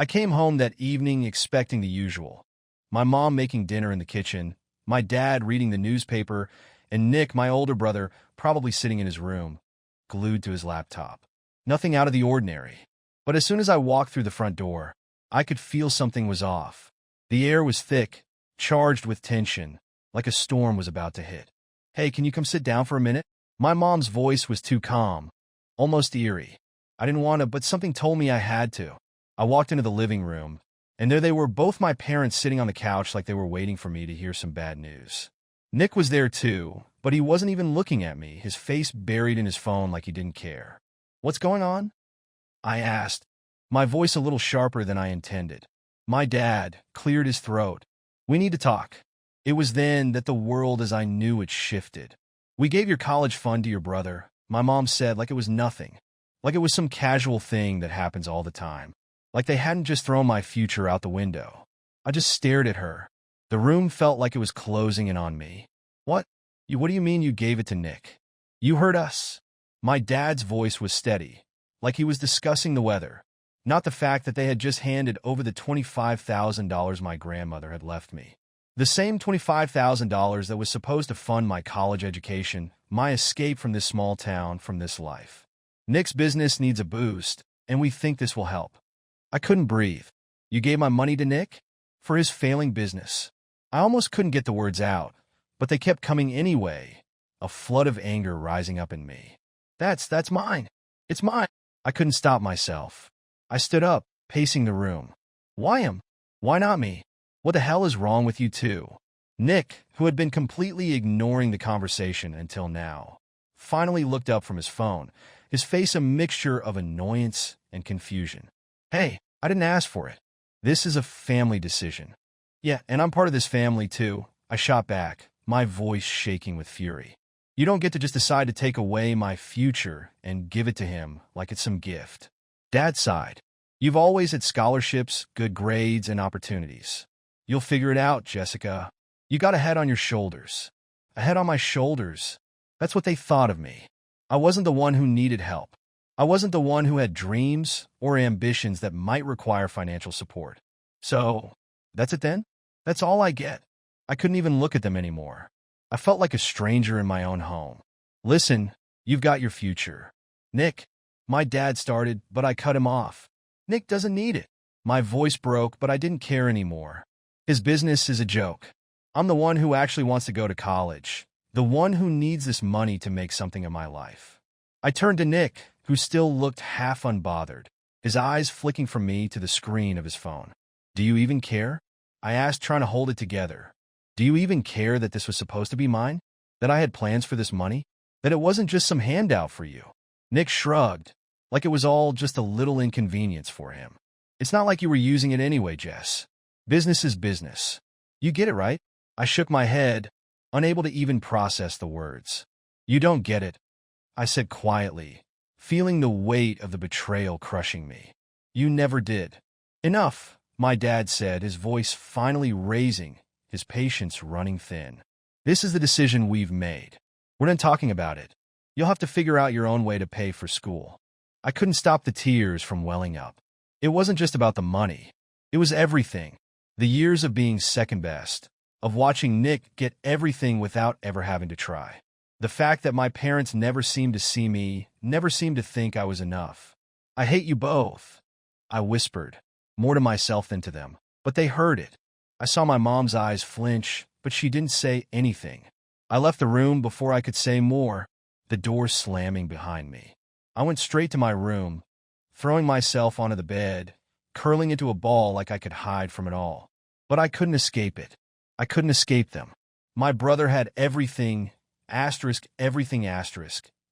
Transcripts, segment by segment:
I came home that evening expecting the usual. My mom making dinner in the kitchen, my dad reading the newspaper, and Nick, my older brother, probably sitting in his room, glued to his laptop. Nothing out of the ordinary. But as soon as I walked through the front door, I could feel something was off. The air was thick, charged with tension, like a storm was about to hit. "Hey, can you come sit down for a minute?" My mom's voice was too calm, almost eerie. I didn't want to, but something told me I had to. I walked into the living room, and there they were, both my parents sitting on the couch like they were waiting for me to hear some bad news. Nick was there too, but he wasn't even looking at me, his face buried in his phone like he didn't care. "What's going on?" I asked, my voice a little sharper than I intended. My dad cleared his throat. "We need to talk." It was then that the world as I knew it shifted. "We gave your college fund to your brother," my mom said, like it was nothing. Like it was some casual thing that happens all the time. Like they hadn't just thrown my future out the window. I just stared at her. The room felt like it was closing in on me. What do you mean you gave it to Nick? You heard us." My dad's voice was steady, like he was discussing the weather, not the fact that they had just handed over the $25,000 my grandmother had left me. The same $25,000 that was supposed to fund my college education, my escape from this small town, from this life. "Nick's business needs a boost, and we think this will help." I couldn't breathe. "You gave my money to Nick? For his failing business?" I almost couldn't get the words out, but they kept coming anyway, a flood of anger rising up in me. That's mine. It's mine." I couldn't stop myself. I stood up, pacing the room. "Why him? Why not me? What the hell is wrong with you two?" Nick, who had been completely ignoring the conversation until now, finally looked up from his phone, his face a mixture of annoyance and confusion. "Hey, I didn't ask for it. This is a family decision." "Yeah, and I'm part of this family too," I shot back, my voice shaking with fury. "You don't get to just decide to take away my future and give it to him like it's some gift." Dad sighed. "You've always had scholarships, good grades, and opportunities. You'll figure it out, Jessica. You got a head on your shoulders." A head on my shoulders. That's what they thought of me. I wasn't the one who needed help. I wasn't the one who had dreams or ambitions that might require financial support. So, that's it then? That's all I get. I couldn't even look at them anymore. I felt like a stranger in my own home. "Listen, you've got your future." "Nick," my dad started, but I cut him off. "Nick doesn't need it." My voice broke, but I didn't care anymore. His business is a joke. I'm the one who actually wants to go to college, the one who needs this money to make something of my life. I turned to Nick, who still looked half unbothered, his eyes flicking from me to the screen of his phone. "Do you even care?" I asked, trying to hold it together. "Do you even care that this was supposed to be mine? That I had plans for this money? That it wasn't just some handout for you?" Nick shrugged, like it was all just a little inconvenience for him. "It's not like you were using it anyway, Jess. Business is business. You get it, right?" I shook my head, unable to even process the words. "You don't get it," I said quietly, feeling the weight of the betrayal crushing me. "You never did." "Enough," my dad said, his voice finally raising, his patience running thin. "This is the decision we've made. We're done talking about it. You'll have to figure out your own way to pay for school." I couldn't stop the tears from welling up. It wasn't just about the money. It was everything. The years of being second best, of watching Nick get everything without ever having to try. The fact that my parents never seemed to see me, never seemed to think I was enough. "I hate you both," I whispered, more to myself than to them. But they heard it. I saw my mom's eyes flinch, but she didn't say anything. I left the room before I could say more, the door slamming behind me. I went straight to my room, throwing myself onto the bed, curling into a ball like I could hide from it all. But I couldn't escape it. I couldn't escape them. My brother had everything, everything,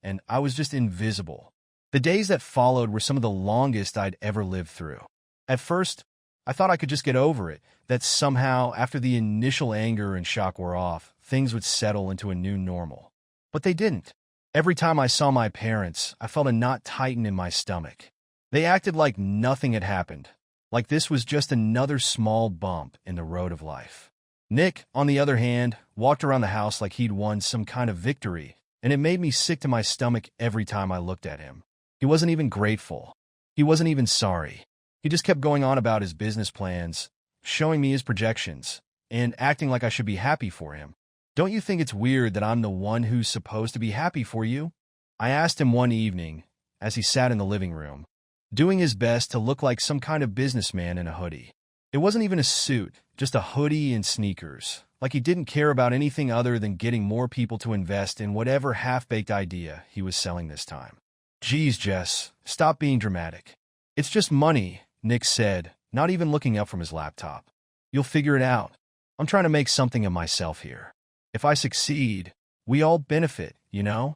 and I was just invisible. The days that followed were some of the longest I'd ever lived through. At first, I thought I could just get over it, that somehow, after the initial anger and shock were off, things would settle into a new normal. But they didn't. Every time I saw my parents, I felt a knot tighten in my stomach. They acted like nothing had happened, like this was just another small bump in the road of life. Nick, on the other hand, walked around the house like he'd won some kind of victory, and it made me sick to my stomach every time I looked at him. He wasn't even grateful. He wasn't even sorry. He just kept going on about his business plans, showing me his projections, and acting like I should be happy for him. Don't you think it's weird that I'm the one who's supposed to be happy for you? I asked him one evening, as he sat in the living room, doing his best to look like some kind of businessman in a hoodie. It wasn't even a suit, just a hoodie and sneakers, like he didn't care about anything other than getting more people to invest in whatever half-baked idea he was selling this time. Geez, Jess, stop being dramatic. It's just money, Nick said, not even looking up from his laptop. You'll figure it out. I'm trying to make something of myself here. If I succeed, we all benefit, you know?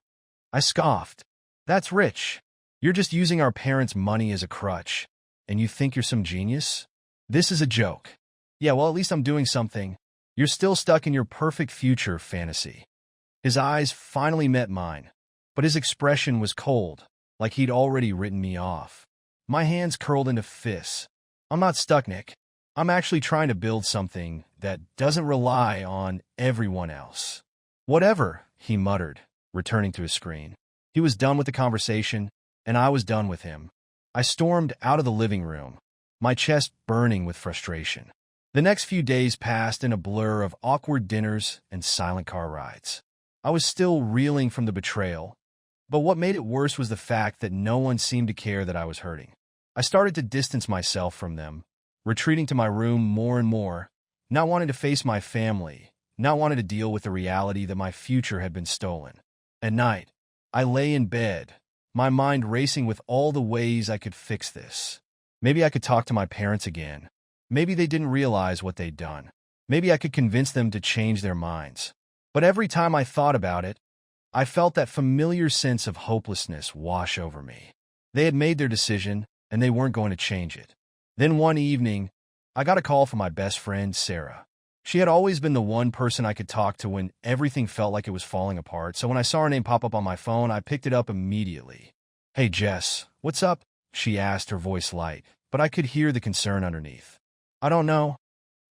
I scoffed. That's rich. You're just using our parents' money as a crutch, and you think you're some genius? This is a joke. Yeah, well, at least I'm doing something. You're still stuck in your perfect future fantasy. His eyes finally met mine, but his expression was cold, like he'd already written me off. My hands curled into fists. I'm not stuck, Nick. I'm actually trying to build something that doesn't rely on everyone else. Whatever, he muttered, returning to his screen. He was done with the conversation, and I was done with him. I stormed out of the living room, my chest burning with frustration. The next few days passed in a blur of awkward dinners and silent car rides. I was still reeling from the betrayal, but what made it worse was the fact that no one seemed to care that I was hurting. I started to distance myself from them, retreating to my room more and more, not wanting to face my family, not wanting to deal with the reality that my future had been stolen. At night, I lay in bed, my mind racing with all the ways I could fix this. Maybe I could talk to my parents again. Maybe they didn't realize what they'd done. Maybe I could convince them to change their minds. But every time I thought about it, I felt that familiar sense of hopelessness wash over me. They had made their decision, and they weren't going to change it. Then one evening, I got a call from my best friend, Sarah. She had always been the one person I could talk to when everything felt like it was falling apart, so when I saw her name pop up on my phone, I picked it up immediately. "Hey, Jess, what's up?" she asked, her voice light, but I could hear the concern underneath. "I don't know,"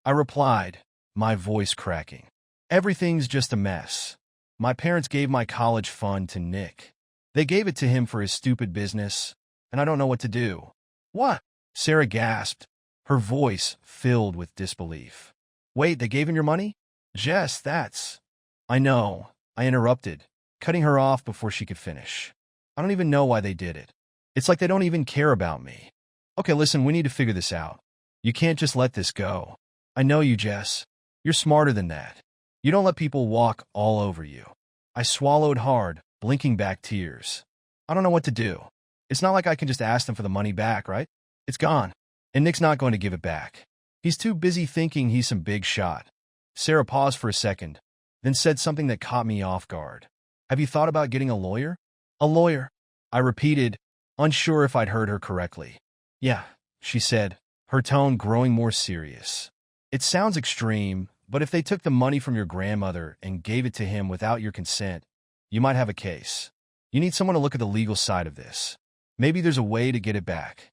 I replied, my voice cracking. "Everything's just a mess. My parents gave my college fund to Nick. They gave it to him for his stupid business, and I don't know what to do." "What?" Sarah gasped, her voice filled with disbelief. "Wait, they gave him your money?" "Jess, that's—" "I know," I interrupted, cutting her off before she could finish. "I don't even know why they did it. It's like they don't even care about me." "Okay, listen, we need to figure this out. You can't just let this go. I know you, Jess. You're smarter than that. You don't let people walk all over you." I swallowed hard, blinking back tears. "I don't know what to do. It's not like I can just ask them for the money back, right? It's gone. And Nick's not going to give it back. He's too busy thinking he's some big shot." Sarah paused for a second, then said something that caught me off guard. "Have you thought about getting a lawyer?" "A lawyer?" I repeated, unsure if I'd heard her correctly. "Yeah," she said, her tone growing more serious. "It sounds extreme, but if they took the money from your grandmother and gave it to him without your consent, you might have a case. You need someone to look at the legal side of this. Maybe there's a way to get it back."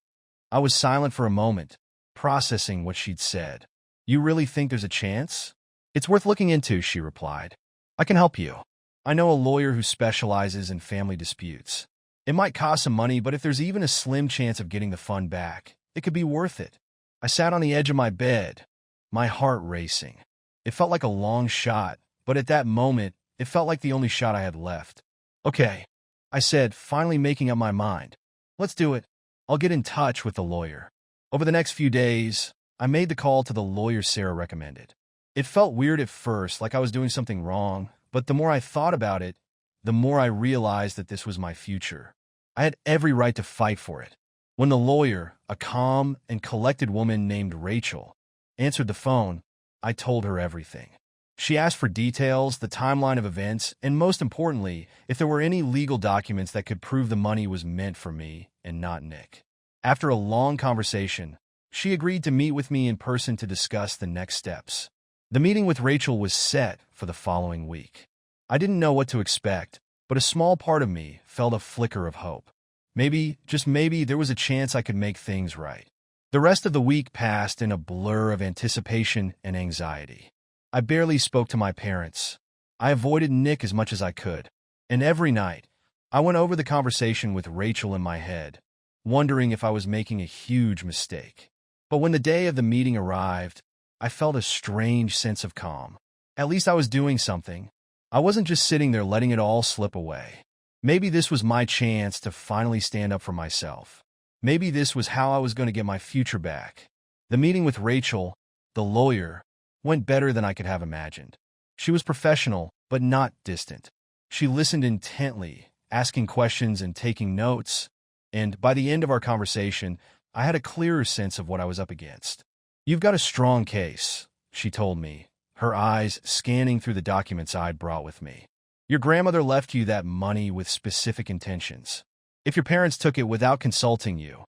I was silent for a moment, processing what she'd said. "You really think there's a chance?" "It's worth looking into," she replied. "I can help you. I know a lawyer who specializes in family disputes. It might cost some money, but if there's even a slim chance of getting the fund back, it could be worth it." I sat on the edge of my bed, my heart racing. It felt like a long shot, but at that moment, it felt like the only shot I had left. "Okay," I said, finally making up my mind. "Let's do it. I'll get in touch with the lawyer." Over the next few days, I made the call to the lawyer Sarah recommended. It felt weird at first, like I was doing something wrong, but the more I thought about it, the more I realized that this was my future. I had every right to fight for it. When the lawyer, a calm and collected woman named Rachel, answered the phone, I told her everything. She asked for details, the timeline of events, and most importantly, if there were any legal documents that could prove the money was meant for me and not Nick. After a long conversation, she agreed to meet with me in person to discuss the next steps. The meeting with Rachel was set for the following week. I didn't know what to expect, but a small part of me felt a flicker of hope. Maybe, just maybe, there was a chance I could make things right. The rest of the week passed in a blur of anticipation and anxiety. I barely spoke to my parents. I avoided Nick as much as I could. And every night, I went over the conversation with Rachel in my head, wondering if I was making a huge mistake. But when the day of the meeting arrived, I felt a strange sense of calm. At least I was doing something. I wasn't just sitting there letting it all slip away. Maybe this was my chance to finally stand up for myself. Maybe this was how I was going to get my future back. The meeting with Rachel, the lawyer, went better than I could have imagined. She was professional, but not distant. She listened intently, asking questions and taking notes, and by the end of our conversation, I had a clearer sense of what I was up against. "You've got a strong case," she told me, her eyes scanning through the documents I'd brought with me. "Your grandmother left you that money with specific intentions. If your parents took it without consulting you,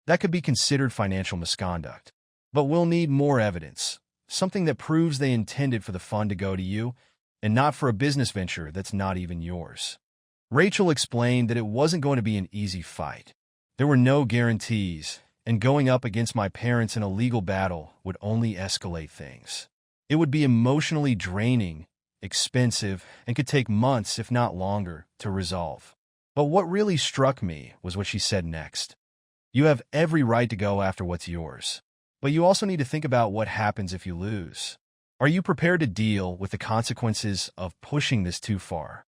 that could be considered financial misconduct. But we'll need more evidence, something that proves they intended for the fund to go to you and not for a business venture that's not even yours." Rachel explained that it wasn't going to be an easy fight. There were no guarantees, and going up against my parents in a legal battle would only escalate things. It would be emotionally draining, expensive, and could take months, if not longer, to resolve. But what really struck me was what she said next. "You have every right to go after what's yours, but you also need to think about what happens if you lose. Are you prepared to deal with the consequences of pushing this too far?"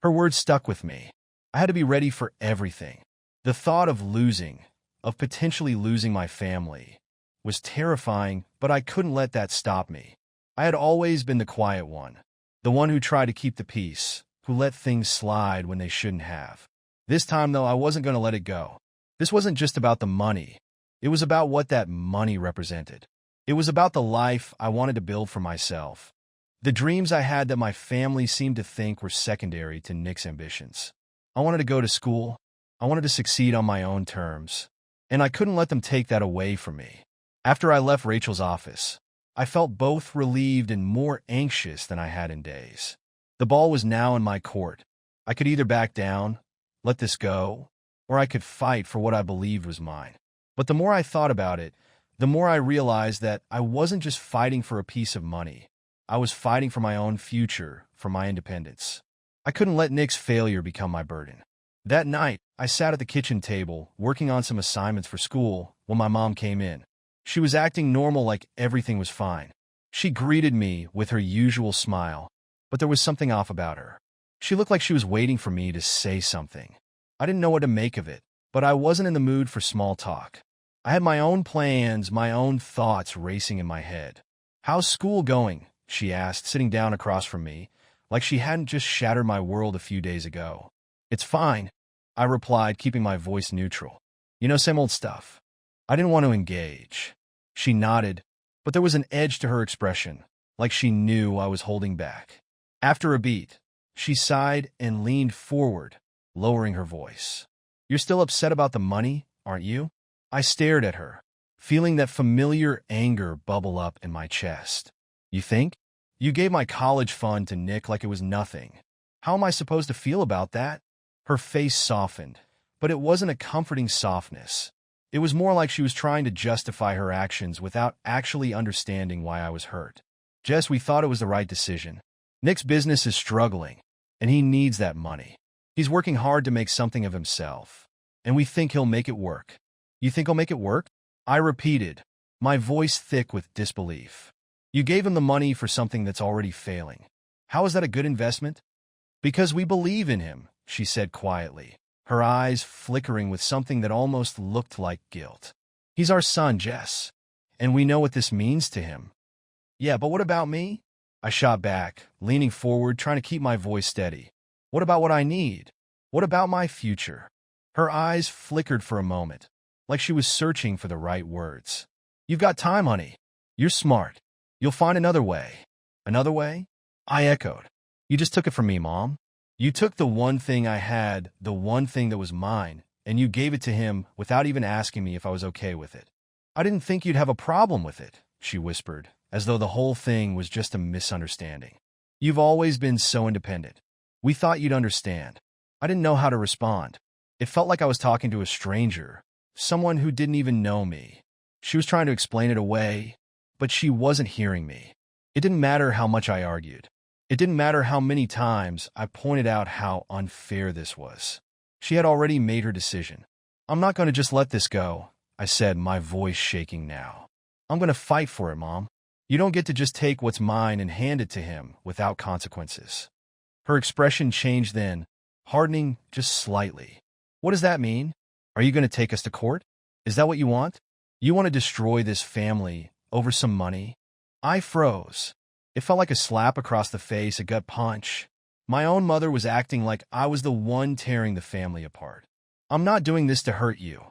Her words stuck with me. I had to be ready for everything. The thought of potentially losing my family, was terrifying, but I couldn't let that stop me. I had always been the quiet one, the one who tried to keep the peace, who let things slide when they shouldn't have. This time, though, I wasn't going to let it go. This wasn't just about the money. It was about what that money represented. It was about the life I wanted to build for myself. The dreams I had that my family seemed to think were secondary to Nick's ambitions. I wanted to go to school. I wanted to succeed on my own terms. And I couldn't let them take that away from me. After I left Rachel's office, I felt both relieved and more anxious than I had in days. The ball was now in my court. I could either back down, let this go, or I could fight for what I believed was mine. But the more I thought about it, the more I realized that I wasn't just fighting for a piece of money. I was fighting for my own future, for my independence. I couldn't let Nick's failure become my burden. That night, I sat at the kitchen table, working on some assignments for school, when my mom came in. She was acting normal, like everything was fine. She greeted me with her usual smile, but there was something off about her. She looked like she was waiting for me to say something. I didn't know what to make of it, but I wasn't in the mood for small talk. I had my own plans, my own thoughts racing in my head. "How's school going?" she asked, sitting down across from me, like she hadn't just shattered my world a few days ago. "It's fine," I replied, keeping my voice neutral. Same old stuff." I didn't want to engage. She nodded, but there was an edge to her expression, like she knew I was holding back. After a beat, she sighed and leaned forward, lowering her voice. "You're still upset about the money, aren't you?" I stared at her, feeling that familiar anger bubble up in my chest. "You think? You gave my college fund to Nick like it was nothing. How am I supposed to feel about that?" Her face softened, but it wasn't a comforting softness. It was more like she was trying to justify her actions without actually understanding why I was hurt. "Jess, we thought it was the right decision. Nick's business is struggling, and he needs that money. He's working hard to make something of himself, and we think he'll make it work." "You think he'll make it work?" I repeated, my voice thick with disbelief. "You gave him the money for something that's already failing. How is that a good investment?" "Because we believe in him," she said quietly, her eyes flickering with something that almost looked like guilt. "He's our son, Jess, and we know what this means to him." "Yeah, but what about me?" I shot back, leaning forward, trying to keep my voice steady. "What about what I need? What about my future?" Her eyes flickered for a moment, like she was searching for the right words. "You've got time, honey. You're smart. You'll find another way." "Another way?" I echoed. "You just took it from me, Mom. You took the one thing I had, the one thing that was mine, and you gave it to him without even asking me if I was okay with it." "I didn't think you'd have a problem with it," she whispered, as though the whole thing was just a misunderstanding. "You've always been so independent. We thought you'd understand." I didn't know how to respond. It felt like I was talking to a stranger, someone who didn't even know me. She was trying to explain it away, but she wasn't hearing me. It didn't matter how much I argued. It didn't matter how many times I pointed out how unfair this was. She had already made her decision. I'm not going to just let this go, I said, my voice shaking now. I'm going to fight for it, Mom. You don't get to just take what's mine and hand it to him without consequences. Her expression changed then, hardening just slightly. What does that mean? Are you going to take us to court? Is that what you want? You want to destroy this family over some money? I froze. It felt like a slap across the face, a gut punch. My own mother was acting like I was the one tearing the family apart. I'm not doing this to hurt you,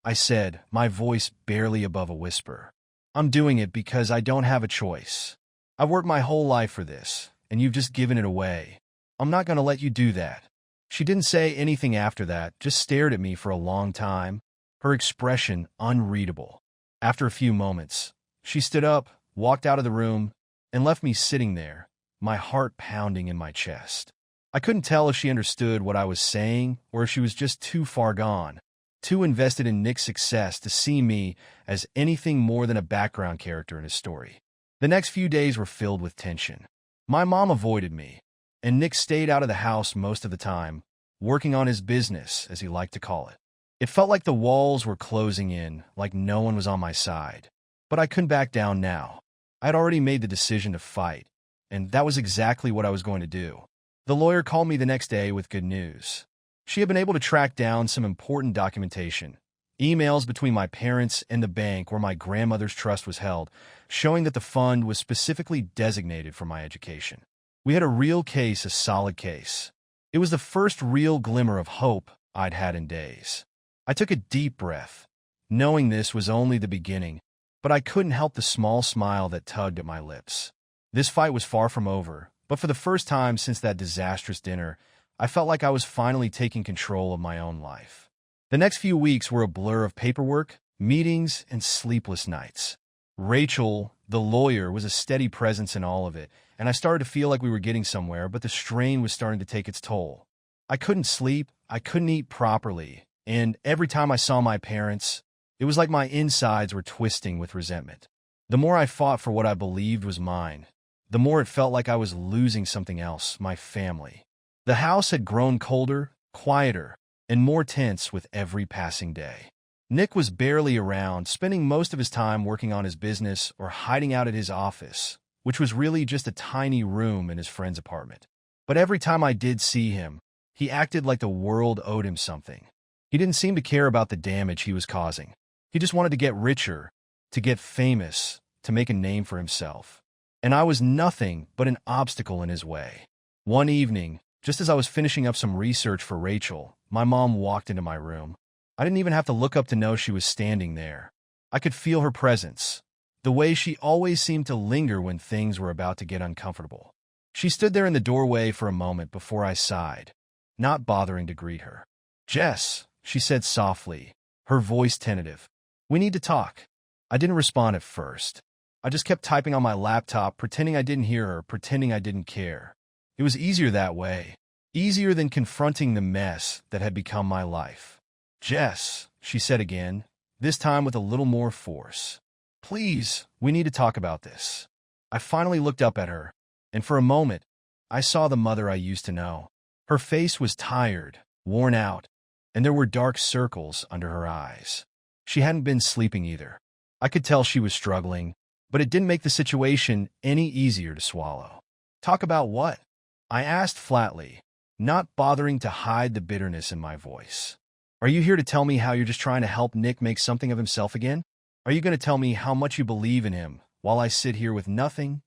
I said, my voice barely above a whisper. I'm doing it because I don't have a choice. I've worked my whole life for this, and you've just given it away. I'm not going to let you do that. She didn't say anything after that, just stared at me for a long time, her expression unreadable. After a few moments, she stood up, walked out of the room, and left me sitting there, my heart pounding in my chest. I couldn't tell if she understood what I was saying or if she was just too far gone, too invested in Nick's success to see me as anything more than a background character in his story. The next few days were filled with tension. My mom avoided me, and Nick stayed out of the house most of the time, working on his business, as he liked to call it. It felt like the walls were closing in, like no one was on my side. But I couldn't back down now. I had already made the decision to fight, and that was exactly what I was going to do. The lawyer called me the next day with good news. She had been able to track down some important documentation, emails between my parents and the bank where my grandmother's trust was held, showing that the fund was specifically designated for my education. We had a real case, a solid case. It was the first real glimmer of hope I'd had in days. I took a deep breath, knowing this was only the beginning, but I couldn't help the small smile that tugged at my lips. This fight was far from over, but for the first time since that disastrous dinner, I felt like I was finally taking control of my own life. The next few weeks were a blur of paperwork, meetings, and sleepless nights. Rachel, the lawyer, was a steady presence in all of it, and I started to feel like we were getting somewhere, but the strain was starting to take its toll. I couldn't sleep, I couldn't eat properly, and every time I saw my parents, it was like my insides were twisting with resentment. The more I fought for what I believed was mine, the more it felt like I was losing something else, my family. The house had grown colder, quieter, and more tense with every passing day. Nick was barely around, spending most of his time working on his business or hiding out at his office, which was really just a tiny room in his friend's apartment. But every time I did see him, he acted like the world owed him something. He didn't seem to care about the damage he was causing. He just wanted to get richer, to get famous, to make a name for himself. And I was nothing but an obstacle in his way. One evening, just as I was finishing up some research for Rachel, my mom walked into my room. I didn't even have to look up to know she was standing there. I could feel her presence, the way she always seemed to linger when things were about to get uncomfortable. She stood there in the doorway for a moment before I sighed, not bothering to greet her. "Jess," she said softly, her voice tentative. "We need to talk." I didn't respond at first. I just kept typing on my laptop, pretending I didn't hear her, pretending I didn't care. It was easier that way, easier than confronting the mess that had become my life. "Jess," she said again, this time with a little more force. "Please, we need to talk about this." I finally looked up at her, and for a moment, I saw the mother I used to know. Her face was tired, worn out, and there were dark circles under her eyes. She hadn't been sleeping either. I could tell she was struggling, but it didn't make the situation any easier to swallow. "Talk about what?" I asked flatly, not bothering to hide the bitterness in my voice. "Are you here to tell me how you're just trying to help Nick make something of himself again? Are you going to tell me how much you believe in him while I sit here with nothing?"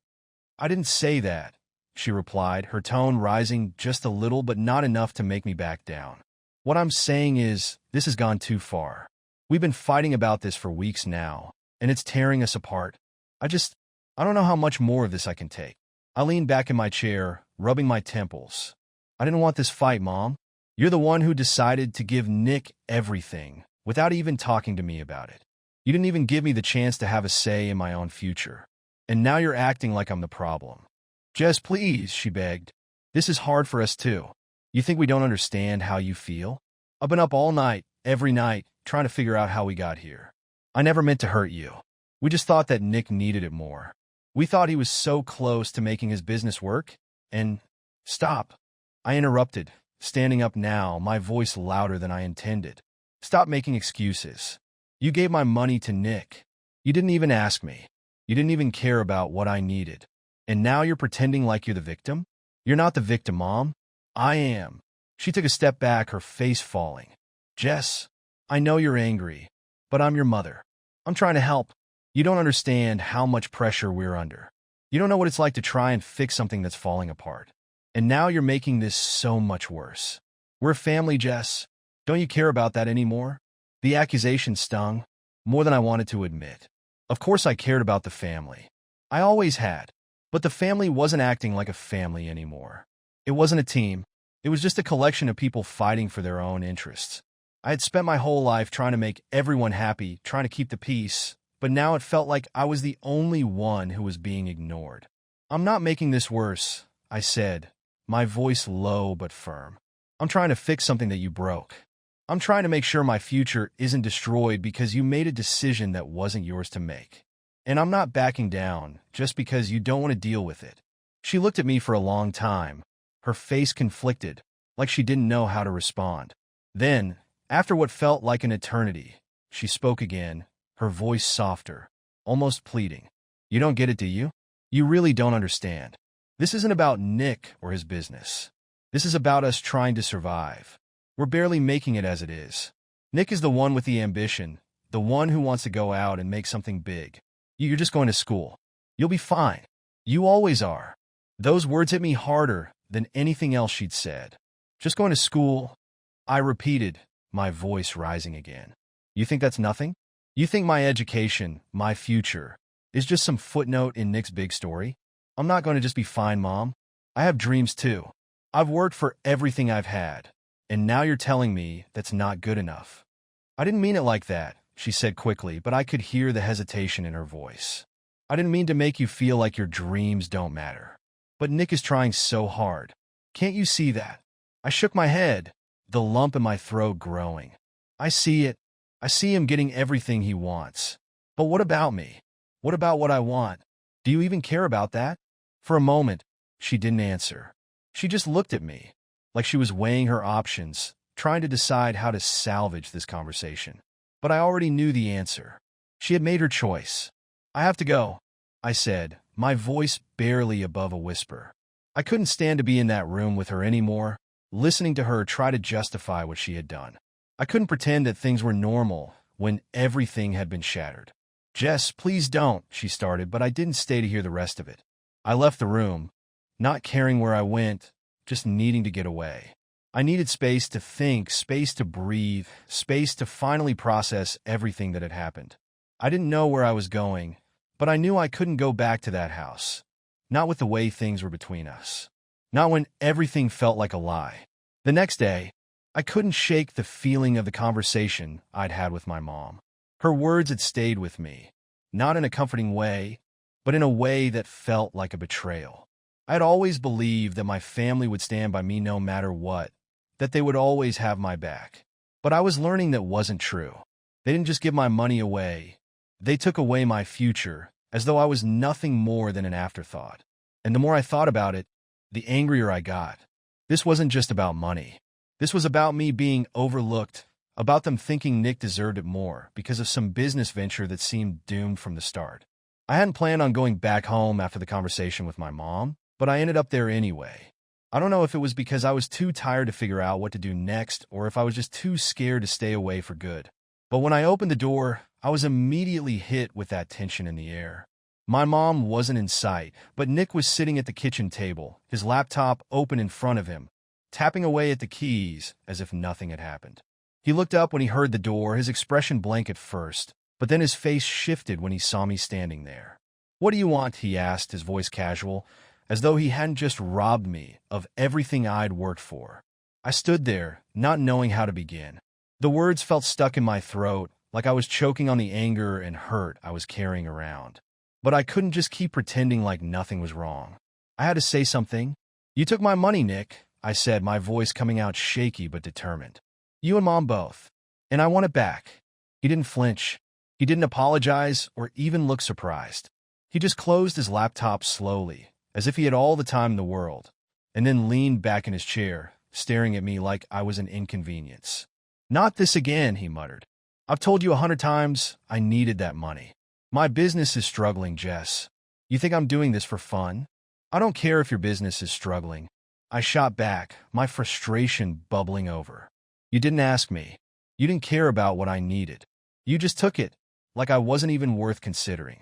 "I didn't say that," she replied, her tone rising just a little but not enough to make me back down. "What I'm saying is, this has gone too far. We've been fighting about this for weeks now, and it's tearing us apart. I don't know how much more of this I can take." I leaned back in my chair, rubbing my temples. "I didn't want this fight, Mom. You're the one who decided to give Nick everything, without even talking to me about it. You didn't even give me the chance to have a say in my own future. And now you're acting like I'm the problem." "Jess, please," she begged. "This is hard for us too. You think we don't understand how you feel? I've been up all night, every night, trying to figure out how we got here. I never meant to hurt you. We just thought that Nick needed it more. We thought he was so close to making his business work, and—" "Stop," I interrupted, standing up now, my voice louder than I intended. Stop making excuses. You gave my money to Nick. You didn't even ask me. You didn't even care about what I needed. And now you're pretending like you're the victim? You're not the victim, Mom. I am. She took a step back, her face falling. Jess, I know you're angry, but I'm your mother. I'm trying to help. You don't understand how much pressure we're under. You don't know what it's like to try and fix something that's falling apart. And now you're making this so much worse. We're a family, Jess. Don't you care about that anymore? The accusation stung, more than I wanted to admit. Of course I cared about the family. I always had. But the family wasn't acting like a family anymore. It wasn't a team. It was just a collection of people fighting for their own interests. I had spent my whole life trying to make everyone happy, trying to keep the peace, but now it felt like I was the only one who was being ignored. I'm not making this worse, I said, my voice low but firm. I'm trying to fix something that you broke. I'm trying to make sure my future isn't destroyed because you made a decision that wasn't yours to make. And I'm not backing down just because you don't want to deal with it. She looked at me for a long time, her face conflicted, like she didn't know how to respond. Then, after what felt like an eternity, she spoke again, her voice softer, almost pleading. You don't get it, do you? You really don't understand. This isn't about Nick or his business. This is about us trying to survive. We're barely making it as it is. Nick is the one with the ambition, the one who wants to go out and make something big. You're just going to school. You'll be fine. You always are. Those words hit me harder than anything else she'd said. Just going to school, I repeated, my voice rising again. You think that's nothing? You think my education, my future, is just some footnote in Nick's big story? I'm not going to just be fine, Mom. I have dreams too. I've worked for everything I've had, and now you're telling me that's not good enough. I didn't mean it like that, she said quickly, but I could hear the hesitation in her voice. I didn't mean to make you feel like your dreams don't matter. But Nick is trying so hard. Can't you see that? I shook my head, the lump in my throat growing. I see it. I see him getting everything he wants. But what about me? What about what I want? Do you even care about that? For a moment, she didn't answer. She just looked at me, like she was weighing her options, trying to decide how to salvage this conversation. But I already knew the answer. She had made her choice. I have to go, I said, my voice barely above a whisper. I couldn't stand to be in that room with her anymore, listening to her try to justify what she had done. I couldn't pretend that things were normal when everything had been shattered. Jess, please don't, she started, but I didn't stay to hear the rest of it. I left the room, not caring where I went, just needing to get away. I needed space to think, space to breathe, space to finally process everything that had happened. I didn't know where I was going, but I knew I couldn't go back to that house. Not with the way things were between us. Not when everything felt like a lie. The next day, I couldn't shake the feeling of the conversation I'd had with my mom. Her words had stayed with me, not in a comforting way, but in a way that felt like a betrayal. I had always believed that my family would stand by me no matter what, that they would always have my back. But I was learning that wasn't true. They didn't just give my money away. They took away my future, as though I was nothing more than an afterthought. And the more I thought about it, the angrier I got. This wasn't just about money. This was about me being overlooked, about them thinking Nick deserved it more because of some business venture that seemed doomed from the start. I hadn't planned on going back home after the conversation with my mom, but I ended up there anyway. I don't know if it was because I was too tired to figure out what to do next or if I was just too scared to stay away for good. But when I opened the door, I was immediately hit with that tension in the air. My mom wasn't in sight, but Nick was sitting at the kitchen table, his laptop open in front of him, tapping away at the keys as if nothing had happened. He looked up when he heard the door, his expression blank at first, but then his face shifted when he saw me standing there. "What do you want?" he asked, his voice casual, as though he hadn't just robbed me of everything I'd worked for. I stood there, not knowing how to begin. The words felt stuck in my throat, like I was choking on the anger and hurt I was carrying around. But I couldn't just keep pretending like nothing was wrong. I had to say something. "You took my money, Nick," I said, my voice coming out shaky but determined. "You and Mom both. And I want it back." He didn't flinch. He didn't apologize or even look surprised. He just closed his laptop slowly, as if he had all the time in the world, and then leaned back in his chair, staring at me like I was an inconvenience. Not this again, he muttered. I've told you 100 times I needed that money. My business is struggling, Jess. You think I'm doing this for fun? I don't care if your business is struggling. I shot back, my frustration bubbling over. You didn't ask me. You didn't care about what I needed. You just took it, like I wasn't even worth considering.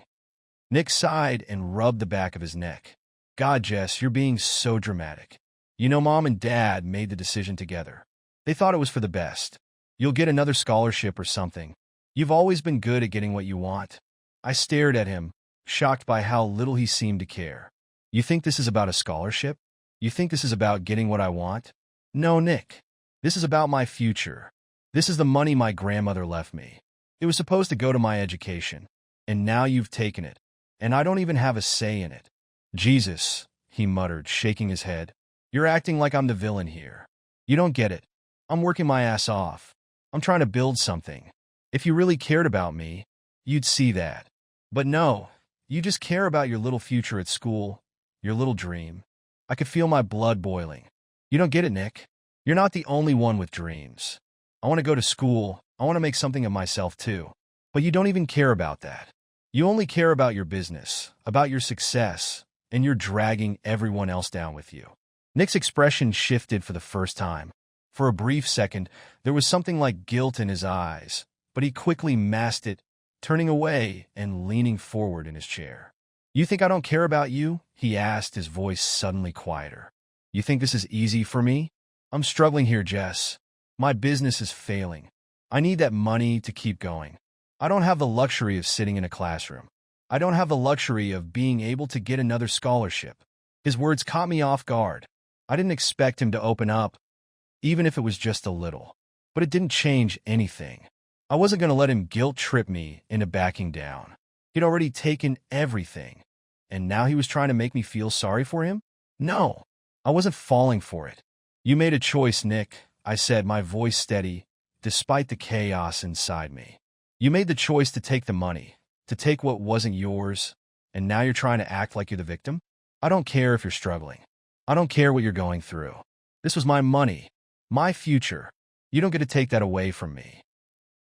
Nick sighed and rubbed the back of his neck. God, Jess, you're being so dramatic. You know, Mom and Dad made the decision together. They thought it was for the best. You'll get another scholarship or something. You've always been good at getting what you want. I stared at him, shocked by how little he seemed to care. You think this is about a scholarship? You think this is about getting what I want? No, Nick. This is about my future. This is the money my grandmother left me. It was supposed to go to my education. And now you've taken it. And I don't even have a say in it. Jesus, he muttered, shaking his head. You're acting like I'm the villain here. You don't get it. I'm working my ass off. I'm trying to build something. If you really cared about me, you'd see that. But no, you just care about your little future at school, your little dream. I could feel my blood boiling. You don't get it, Nick. You're not the only one with dreams. I want to go to school. I want to make something of myself too. But you don't even care about that. You only care about your business, about your success, and you're dragging everyone else down with you. Nick's expression shifted for the first time. For a brief second, there was something like guilt in his eyes, but he quickly masked it, turning away and leaning forward in his chair. You think I don't care about you? He asked, his voice suddenly quieter. You think this is easy for me? I'm struggling here, Jess. My business is failing. I need that money to keep going. I don't have the luxury of sitting in a classroom. I don't have the luxury of being able to get another scholarship. His words caught me off guard. I didn't expect him to open up, even if it was just a little. But it didn't change anything. I wasn't going to let him guilt-trip me into backing down. He'd already taken everything, and now he was trying to make me feel sorry for him? No, I wasn't falling for it. You made a choice, Nick, I said, my voice steady, despite the chaos inside me. You made the choice to take the money, to take what wasn't yours, and now you're trying to act like you're the victim? I don't care if you're struggling. I don't care what you're going through. This was my money, my future. You don't get to take that away from me.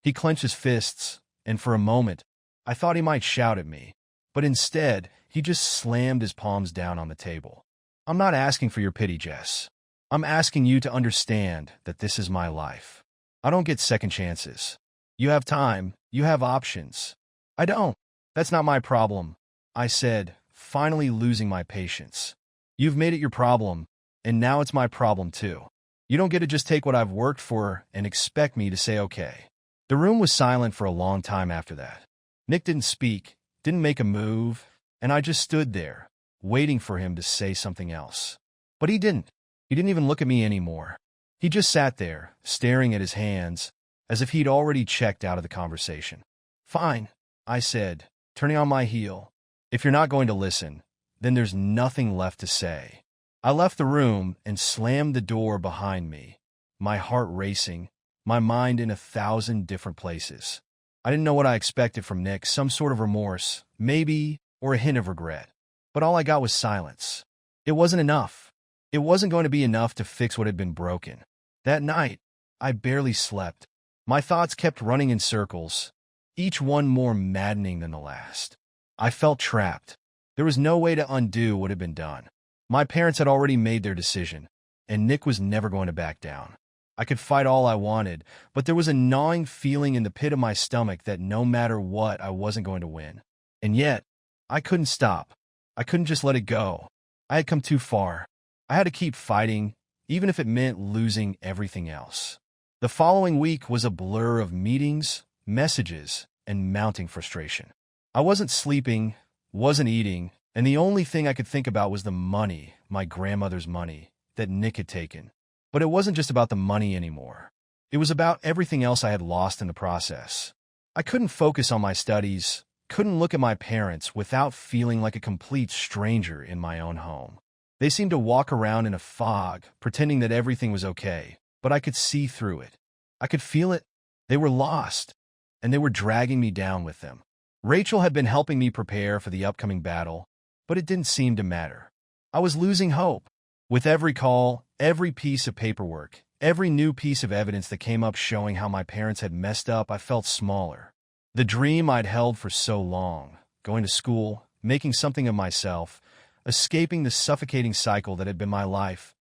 He clenched his fists, and for a moment, I thought he might shout at me, but instead, he just slammed his palms down on the table. I'm not asking for your pity, Jess. I'm asking you to understand that this is my life. I don't get second chances. You have time. You have options. I don't. That's not my problem, I said, finally losing my patience. You've made it your problem, and now it's my problem too. You don't get to just take what I've worked for and expect me to say okay. The room was silent for a long time after that. Nick didn't speak, didn't make a move, and I just stood there, waiting for him to say something else. But he didn't. He didn't even look at me anymore. He just sat there, staring at his hands, as if he'd already checked out of the conversation. Fine, I said, turning on my heel. If you're not going to listen, then there's nothing left to say. I left the room and slammed the door behind me, my heart racing, my mind in 1,000 different places. I didn't know what I expected from Nick, some sort of remorse, maybe, or a hint of regret. But all I got was silence. It wasn't enough. It wasn't going to be enough to fix what had been broken. That night, I barely slept. My thoughts kept running in circles, each one more maddening than the last. I felt trapped. There was no way to undo what had been done. My parents had already made their decision, and Nick was never going to back down. I could fight all I wanted, but there was a gnawing feeling in the pit of my stomach that no matter what, I wasn't going to win. And yet, I couldn't stop. I couldn't just let it go. I had come too far. I had to keep fighting, even if it meant losing everything else. The following week was a blur of meetings, messages, and mounting frustration. I wasn't sleeping, wasn't eating, and the only thing I could think about was the money, my grandmother's money, that Nick had taken. But it wasn't just about the money anymore. It was about everything else I had lost in the process. I couldn't focus on my studies, couldn't look at my parents without feeling like a complete stranger in my own home. They seemed to walk around in a fog, pretending that everything was okay, but I could see through it. I could feel it. They were lost, and they were dragging me down with them. Rachel had been helping me prepare for the upcoming battle, but it didn't seem to matter. I was losing hope. With every call, every piece of paperwork, Every new piece of evidence that came up showing how my parents had messed up, I felt smaller. The dream I'd held for so long, going to school, making something of myself, escaping the suffocating cycle that had been my life,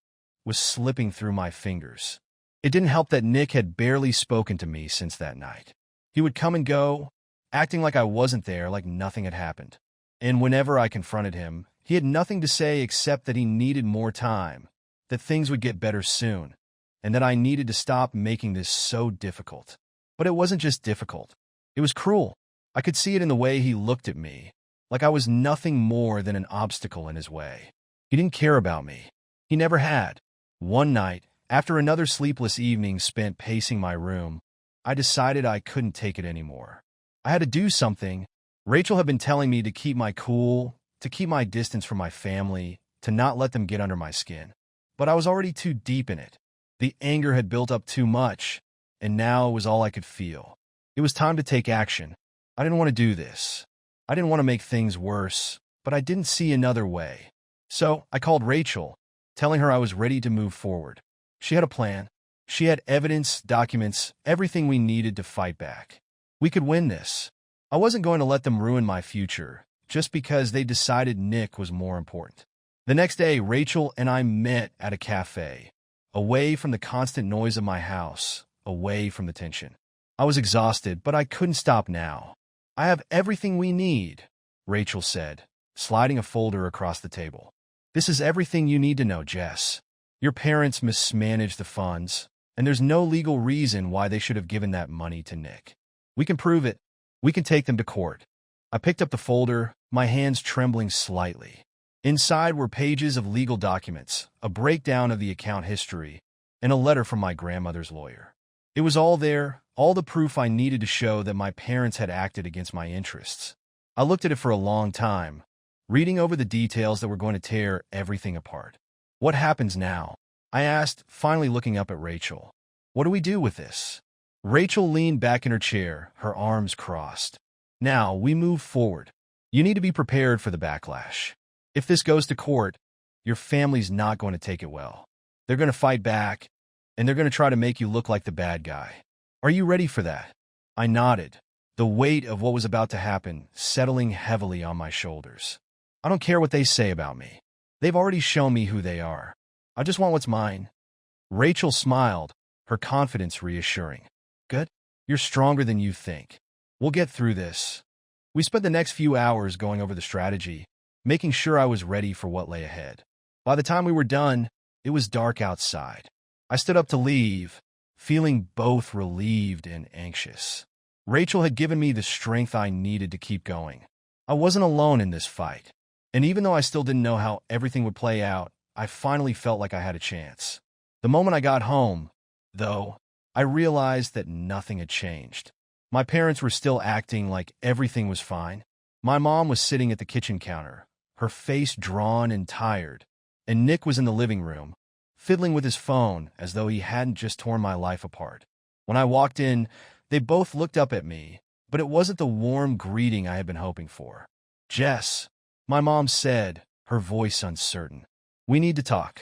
was slipping through my fingers. It didn't help that Nick had barely spoken to me since that night. He would come and go, acting like I wasn't there, like nothing had happened. And whenever I confronted him, he had nothing to say except that he needed more time, that things would get better soon, and that I needed to stop making this so difficult. But it wasn't just difficult. It was cruel. I could see it in the way he looked at me, like I was nothing more than an obstacle in his way. He didn't care about me. He never had. One night, after another sleepless evening spent pacing my room, I decided I couldn't take it anymore. I had to do something. Rachel had been telling me to keep my cool, to keep my distance from my family, to not let them get under my skin. But I was already too deep in it. The anger had built up too much, and now it was all I could feel. It was time to take action. I didn't want to do this. I didn't want to make things worse, but I didn't see another way. So I called Rachel, telling her I was ready to move forward. She had a plan. She had evidence, documents, everything we needed to fight back. We could win this. I wasn't going to let them ruin my future, just because they decided Nick was more important. The next day, Rachel and I met at a cafe, away from the constant noise of my house, away from the tension. I was exhausted, but I couldn't stop now. I have everything we need, Rachel said, sliding a folder across the table. This is everything you need to know, Jess. Your parents mismanaged the funds, and there's no legal reason why they should have given that money to Nick. We can prove it. We can take them to court. I picked up the folder, my hands trembling slightly. Inside were pages of legal documents, a breakdown of the account history, and a letter from my grandmother's lawyer. It was all there, all the proof I needed to show that my parents had acted against my interests. I looked at it for a long time, reading over the details that were going to tear everything apart. What happens now? I asked, finally looking up at Rachel. What do we do with this? Rachel leaned back in her chair, her arms crossed. Now, we move forward. You need to be prepared for the backlash. If this goes to court, your family's not going to take it well. They're going to fight back, and they're going to try to make you look like the bad guy. Are you ready for that? I nodded, the weight of what was about to happen settling heavily on my shoulders. I don't care what they say about me. They've already shown me who they are. I just want what's mine. Rachel smiled, her confidence reassuring. Good. You're stronger than you think. We'll get through this. We spent the next few hours going over the strategy, making sure I was ready for what lay ahead. By the time we were done, it was dark outside. I stood up to leave, feeling both relieved and anxious. Rachel had given me the strength I needed to keep going. I wasn't alone in this fight. And even though I still didn't know how everything would play out, I finally felt like I had a chance. The moment I got home, though, I realized that nothing had changed. My parents were still acting like everything was fine. My mom was sitting at the kitchen counter, her face drawn and tired, and Nick was in the living room, fiddling with his phone as though he hadn't just torn my life apart. When I walked in, they both looked up at me, but it wasn't the warm greeting I had been hoping for. Jess, my mom said, her voice uncertain. We need to talk.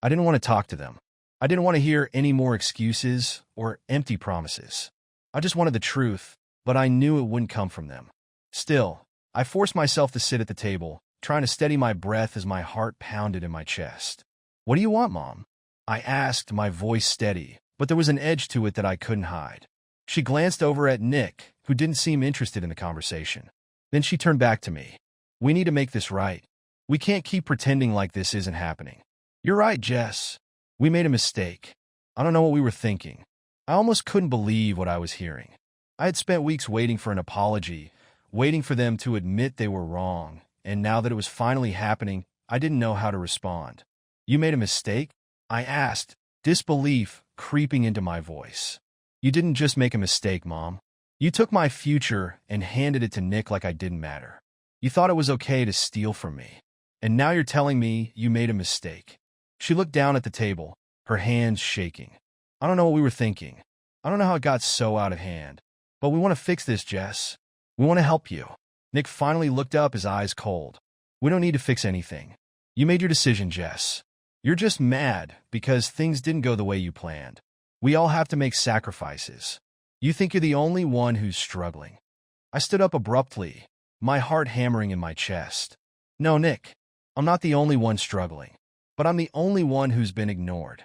I didn't want to talk to them. I didn't want to hear any more excuses or empty promises. I just wanted the truth, but I knew it wouldn't come from them. Still, I forced myself to sit at the table, trying to steady my breath as my heart pounded in my chest. What do you want, Mom? I asked, my voice steady, but there was an edge to it that I couldn't hide. She glanced over at Nick, who didn't seem interested in the conversation. Then she turned back to me. We need to make this right. We can't keep pretending like this isn't happening. You're right, Jess. We made a mistake. I don't know what we were thinking. I almost couldn't believe what I was hearing. I had spent weeks waiting for an apology, waiting for them to admit they were wrong, and now that it was finally happening, I didn't know how to respond. You made a mistake? I asked, disbelief creeping into my voice. You didn't just make a mistake, Mom. You took my future and handed it to Nick like I didn't matter. You thought it was okay to steal from me. And now you're telling me you made a mistake. She looked down at the table, her hands shaking. I don't know what we were thinking. I don't know how it got so out of hand. But we want to fix this, Jess. We want to help you. Nick finally looked up, his eyes cold. We don't need to fix anything. You made your decision, Jess. You're just mad because things didn't go the way you planned. We all have to make sacrifices. You think you're the only one who's struggling." I stood up abruptly, my heart hammering in my chest. "No, Nick, I'm not the only one struggling, but I'm the only one who's been ignored."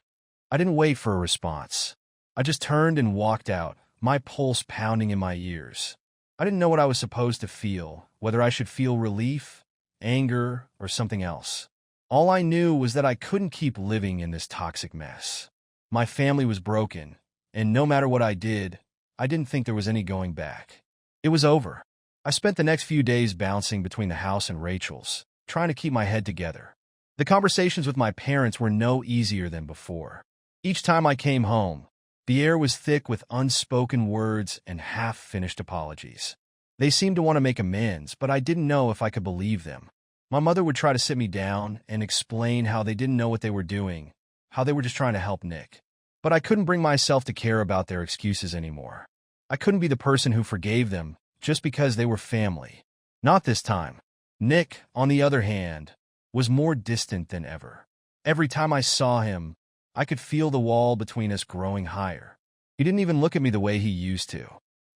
I didn't wait for a response. I just turned and walked out, my pulse pounding in my ears. I didn't know what I was supposed to feel, whether I should feel relief, anger, or something else. All I knew was that I couldn't keep living in this toxic mess. My family was broken, and no matter what I did, I didn't think there was any going back. It was over. I spent the next few days bouncing between the house and Rachel's, trying to keep my head together. The conversations with my parents were no easier than before. Each time I came home, the air was thick with unspoken words and half-finished apologies. They seemed to want to make amends, but I didn't know if I could believe them. My mother would try to sit me down and explain how they didn't know what they were doing, how they were just trying to help Nick. But I couldn't bring myself to care about their excuses anymore. I couldn't be the person who forgave them just because they were family. Not this time. Nick, on the other hand, was more distant than ever. Every time I saw him, I could feel the wall between us growing higher. He didn't even look at me the way he used to.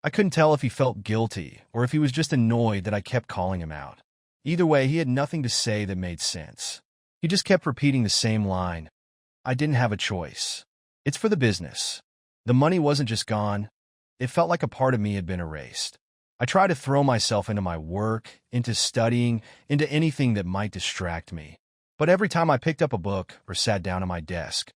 I couldn't tell if he felt guilty or if he was just annoyed that I kept calling him out. Either way, he had nothing to say that made sense. He just kept repeating the same line. I didn't have a choice. It's for the business. The money wasn't just gone. It felt like a part of me had been erased. I tried to throw myself into my work, into studying, into anything that might distract me. But every time I picked up a book or sat down at my desk,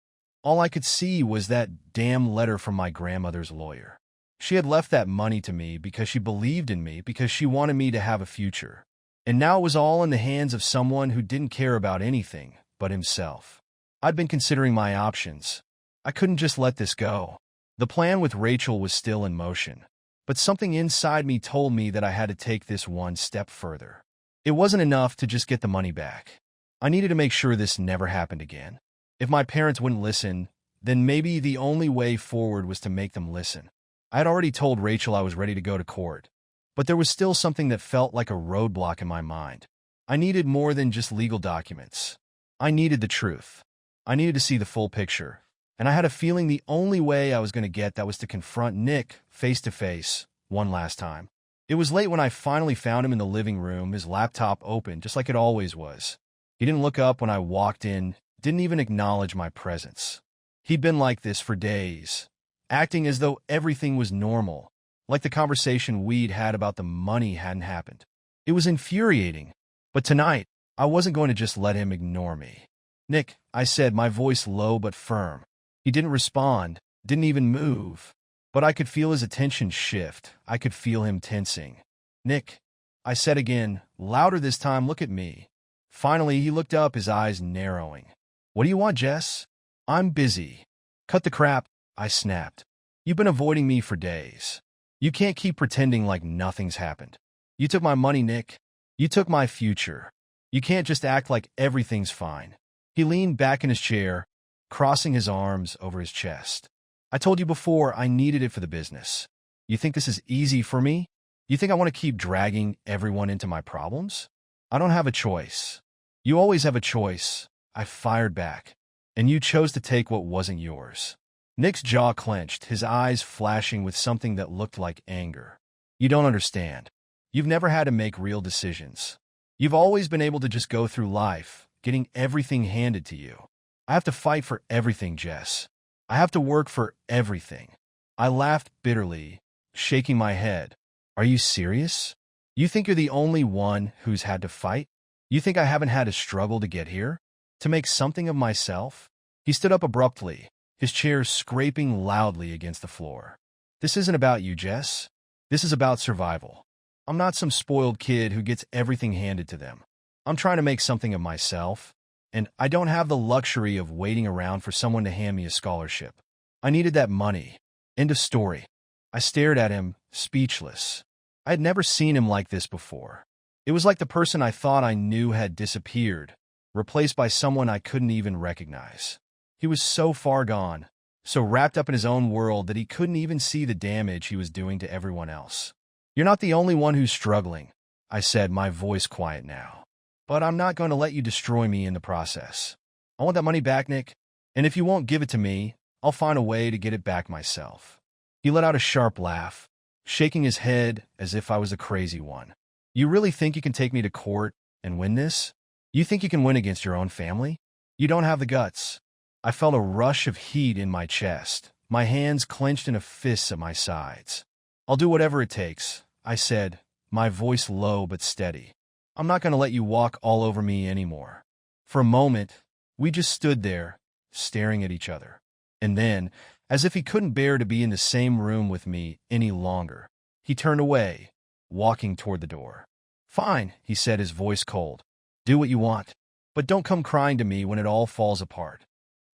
all I could see was that damn letter from my grandmother's lawyer. She had left that money to me because she believed in me, because she wanted me to have a future. And now it was all in the hands of someone who didn't care about anything but himself. I'd been considering my options. I couldn't just let this go. The plan with Rachel was still in motion, but something inside me told me that I had to take this one step further. It wasn't enough to just get the money back. I needed to make sure this never happened again. If my parents wouldn't listen, then maybe the only way forward was to make them listen. I had already told Rachel I was ready to go to court, but there was still something that felt like a roadblock in my mind. I needed more than just legal documents. I needed the truth. I needed to see the full picture, and I had a feeling the only way I was going to get that was to confront Nick face to face one last time. It was late when I finally found him in the living room, his laptop open, just like it always was. He didn't look up when I walked in, didn't even acknowledge my presence. He'd been like this for days, acting as though everything was normal, like the conversation we'd had about the money hadn't happened. It was infuriating, but tonight, I wasn't going to just let him ignore me. "Nick," I said, my voice low but firm. He didn't respond, didn't even move, but I could feel his attention shift. I could feel him tensing. "Nick," I said again, louder this time, "look at me." Finally, he looked up, his eyes narrowing. "What do you want, Jess?" "I'm busy." "Cut the crap," I snapped. "You've been avoiding me for days. You can't keep pretending like nothing's happened. You took my money, Nick. You took my future. You can't just act like everything's fine." He leaned back in his chair, crossing his arms over his chest. "I told you before I needed it for the business. You think this is easy for me? You think I want to keep dragging everyone into my problems? I don't have a choice." "You always have a choice," I fired back, "and you chose to take what wasn't yours." Nick's jaw clenched, his eyes flashing with something that looked like anger. "You don't understand. You've never had to make real decisions. You've always been able to just go through life, getting everything handed to you. I have to fight for everything, Jess. I have to work for everything." I laughed bitterly, shaking my head. "Are you serious? You think you're the only one who's had to fight? You think I haven't had to struggle to get here? To make something of myself?" He stood up abruptly, his chair scraping loudly against the floor. "This isn't about you, Jess. This is about survival. I'm not some spoiled kid who gets everything handed to them. I'm trying to make something of myself, and I don't have the luxury of waiting around for someone to hand me a scholarship. I needed that money. End of story." I stared at him, speechless. I had never seen him like this before. It was like the person I thought I knew had disappeared, replaced by someone I couldn't even recognize. He was so far gone, so wrapped up in his own world that he couldn't even see the damage he was doing to everyone else. "You're not the only one who's struggling," I said, my voice quiet now. "But I'm not going to let you destroy me in the process. I want that money back, Nick. And if you won't give it to me, I'll find a way to get it back myself. He let out a sharp laugh, shaking his head as if I was a crazy one. You really think you can take me to court and win this? You think you can win against your own family? You don't have the guts. I felt a rush of heat in my chest, my hands clenched in a fist at my sides. I'll do whatever it takes, I said, my voice low but steady. I'm not going to let you walk all over me anymore. For a moment, we just stood there, staring at each other. And then, as if he couldn't bear to be in the same room with me any longer, he turned away, walking toward the door. Fine, he said, his voice cold. Do what you want, but don't come crying to me when it all falls apart.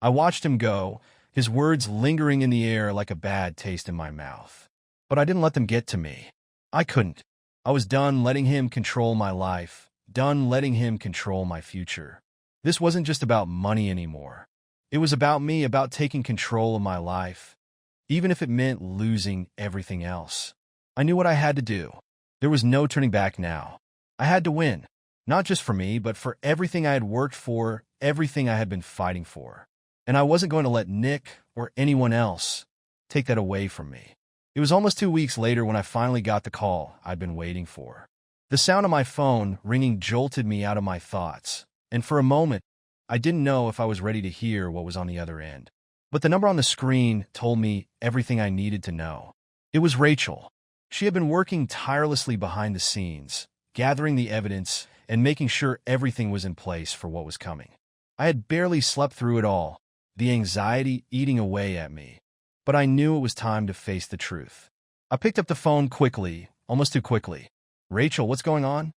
I watched him go, his words lingering in the air like a bad taste in my mouth. But I didn't let them get to me. I couldn't. I was done letting him control my life, done letting him control my future. This wasn't just about money anymore. It was about me, about taking control of my life, even if it meant losing everything else. I knew what I had to do. There was no turning back now. I had to win, not just for me, but for everything I had worked for, everything I had been fighting for. And I wasn't going to let Nick or anyone else take that away from me. It was almost 2 weeks later when I finally got the call I'd been waiting for. The sound of my phone ringing jolted me out of my thoughts, and for a moment, I didn't know if I was ready to hear what was on the other end. But the number on the screen told me everything I needed to know. It was Rachel. She had been working tirelessly behind the scenes, gathering the evidence and making sure everything was in place for what was coming. I had barely slept through it all, the anxiety eating away at me. But I knew it was time to face the truth. I picked up the phone quickly, almost too quickly. Rachel, what's going on?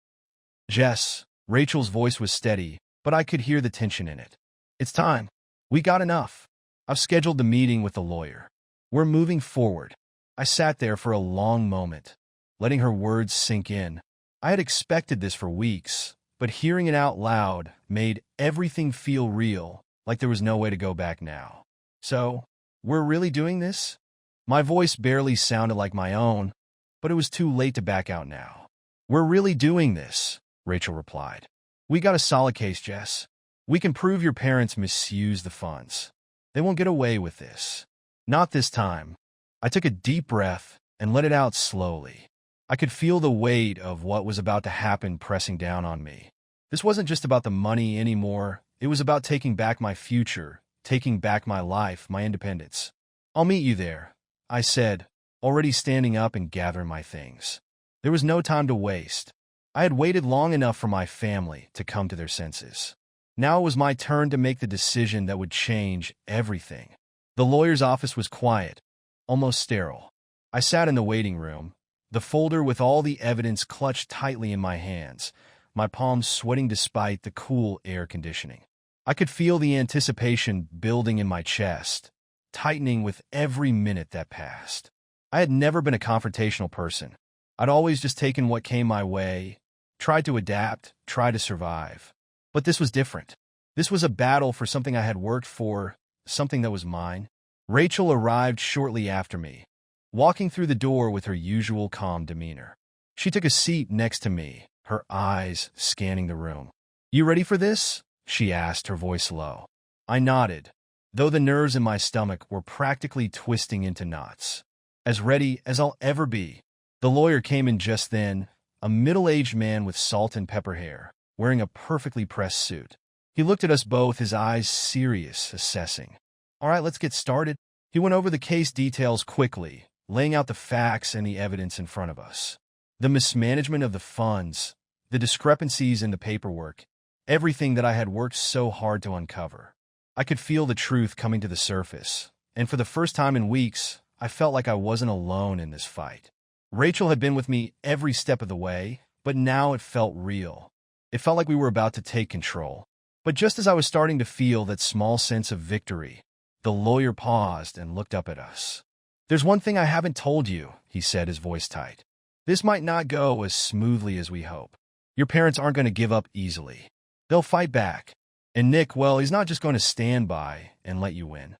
Jess. Rachel's voice was steady, but I could hear the tension in it. It's time. We got enough. I've scheduled the meeting with the lawyer. We're moving forward. I sat there for a long moment, letting her words sink in. I had expected this for weeks, but hearing it out loud made everything feel real, like there was no way to go back now. So, we're really doing this? My voice barely sounded like my own, but it was too late to back out now. We're really doing this, Rachel replied. We got a solid case, Jess. We can prove your parents misused the funds. They won't get away with this. Not this time. I took a deep breath and let it out slowly. I could feel the weight of what was about to happen pressing down on me. This wasn't just about the money anymore. It was about taking back my future, taking back my life, my independence. I'll meet you there, I said, already standing up and gathering my things. There was no time to waste. I had waited long enough for my family to come to their senses. Now it was my turn to make the decision that would change everything. The lawyer's office was quiet, almost sterile. I sat in the waiting room, the folder with all the evidence clutched tightly in my hands, my palms sweating despite the cool air conditioning. I could feel the anticipation building in my chest, tightening with every minute that passed. I had never been a confrontational person. I'd always just taken what came my way, tried to adapt, tried to survive. But this was different. This was a battle for something I had worked for, something that was mine. Rachel arrived shortly after me, walking through the door with her usual calm demeanor. She took a seat next to me, her eyes scanning the room. You ready for this? She asked, her voice low. I nodded, though the nerves in my stomach were practically twisting into knots. As ready as I'll ever be. The lawyer came in just then, a middle-aged man with salt and pepper hair, wearing a perfectly pressed suit. He looked at us both, his eyes serious, assessing. All right, let's get started. He went over the case details quickly, laying out the facts and the evidence in front of us. The mismanagement of the funds, the discrepancies in the paperwork, everything that I had worked so hard to uncover. I could feel the truth coming to the surface, and for the first time in weeks, I felt like I wasn't alone in this fight. Rachel had been with me every step of the way, but now it felt real. It felt like we were about to take control. But just as I was starting to feel that small sense of victory, the lawyer paused and looked up at us. There's one thing I haven't told you, he said, his voice tight. This might not go as smoothly as we hope. Your parents aren't going to give up easily. They'll fight back. And Nick, well, he's not just going to stand by and let you win.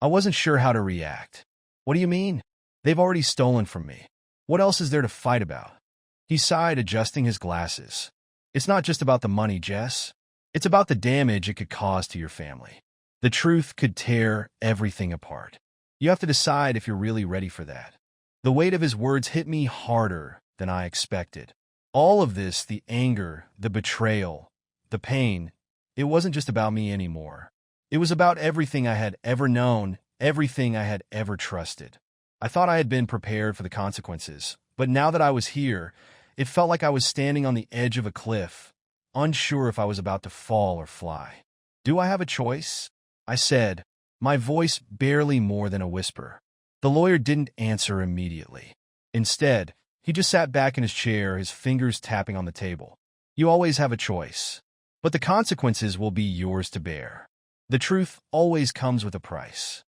I wasn't sure how to react. What do you mean? They've already stolen from me. What else is there to fight about? He sighed, adjusting his glasses. It's not just about the money, Jess. It's about the damage it could cause to your family. The truth could tear everything apart. You have to decide if you're really ready for that. The weight of his words hit me harder than I expected. All of this, the anger, the betrayal, the pain, it wasn't just about me anymore. It was about everything I had ever known, everything I had ever trusted. I thought I had been prepared for the consequences, but now that I was here, it felt like I was standing on the edge of a cliff, unsure if I was about to fall or fly. "Do I have a choice?" I said, my voice barely more than a whisper. The lawyer didn't answer immediately. Instead, he just sat back in his chair, his fingers tapping on the table. "You always have a choice, but the consequences will be yours to bear. The truth always comes with a price."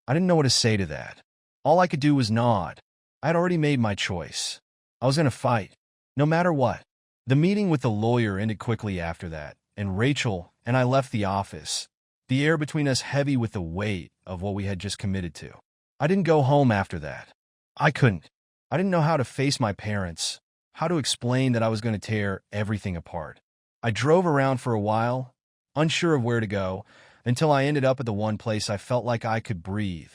I didn't know what to say to that. All I could do was nod. I had already made my choice. I was going to fight, no matter what. The meeting with the lawyer ended quickly after that, and Rachel and I left the office, the air between us heavy with the weight of what we had just committed to. I didn't go home after that. I couldn't. I didn't know how to face my parents, how to explain that I was going to tear everything apart. I drove around for a while, unsure of where to go, until I ended up at the one place I felt like I could breathe,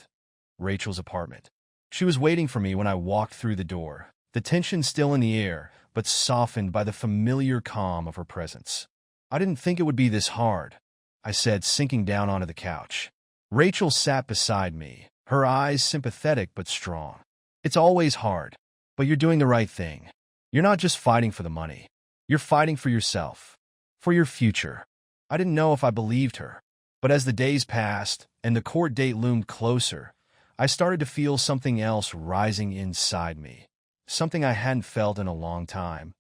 Rachel's apartment. She was waiting for me when I walked through the door, the tension still in the air, but softened by the familiar calm of her presence. "I didn't think it would be this hard," I said, sinking down onto the couch. Rachel sat beside me, her eyes sympathetic but strong. "It's always hard, but you're doing the right thing. You're not just fighting for the money. You're fighting for yourself, for your future." I didn't know if I believed her, but as the days passed and the court date loomed closer, I started to feel something else rising inside me, something I hadn't felt in a long time: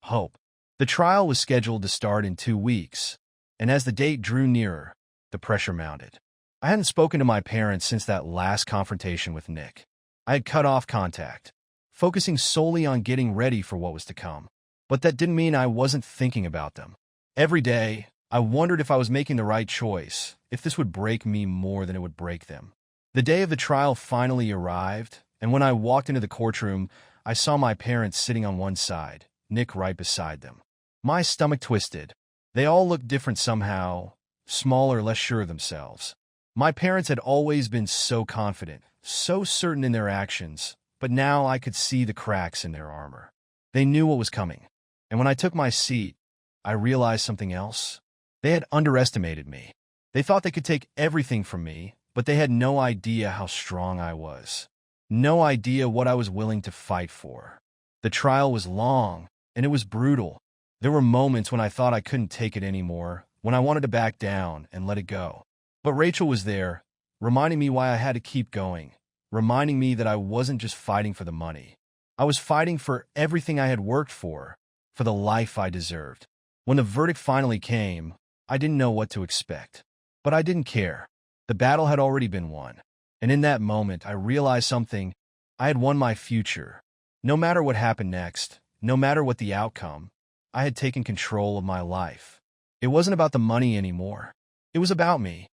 hope. The trial was scheduled to start in 2 weeks, and as the date drew nearer, the pressure mounted. I hadn't spoken to my parents since that last confrontation with Nick. I had cut off contact, focusing solely on getting ready for what was to come. But that didn't mean I wasn't thinking about them. Every day, I wondered if I was making the right choice, if this would break me more than it would break them. The day of the trial finally arrived, and when I walked into the courtroom, I saw my parents sitting on one side, Nick right beside them. My stomach twisted. They all looked different somehow, smaller, less sure of themselves. My parents had always been so confident, so certain in their actions, but now I could see the cracks in their armor. They knew what was coming, and when I took my seat, I realized something else. They had underestimated me. They thought they could take everything from me, but they had no idea how strong I was. No idea what I was willing to fight for. The trial was long, and it was brutal. There were moments when I thought I couldn't take it anymore, when I wanted to back down and let it go. But Rachel was there, reminding me why I had to keep going, reminding me that I wasn't just fighting for the money. I was fighting for everything I had worked for the life I deserved. When the verdict finally came, I didn't know what to expect. But I didn't care. The battle had already been won. And in that moment, I realized something. I had won my future. No matter what happened next, no matter what the outcome, I had taken control of my life. It wasn't about the money anymore. It was about me.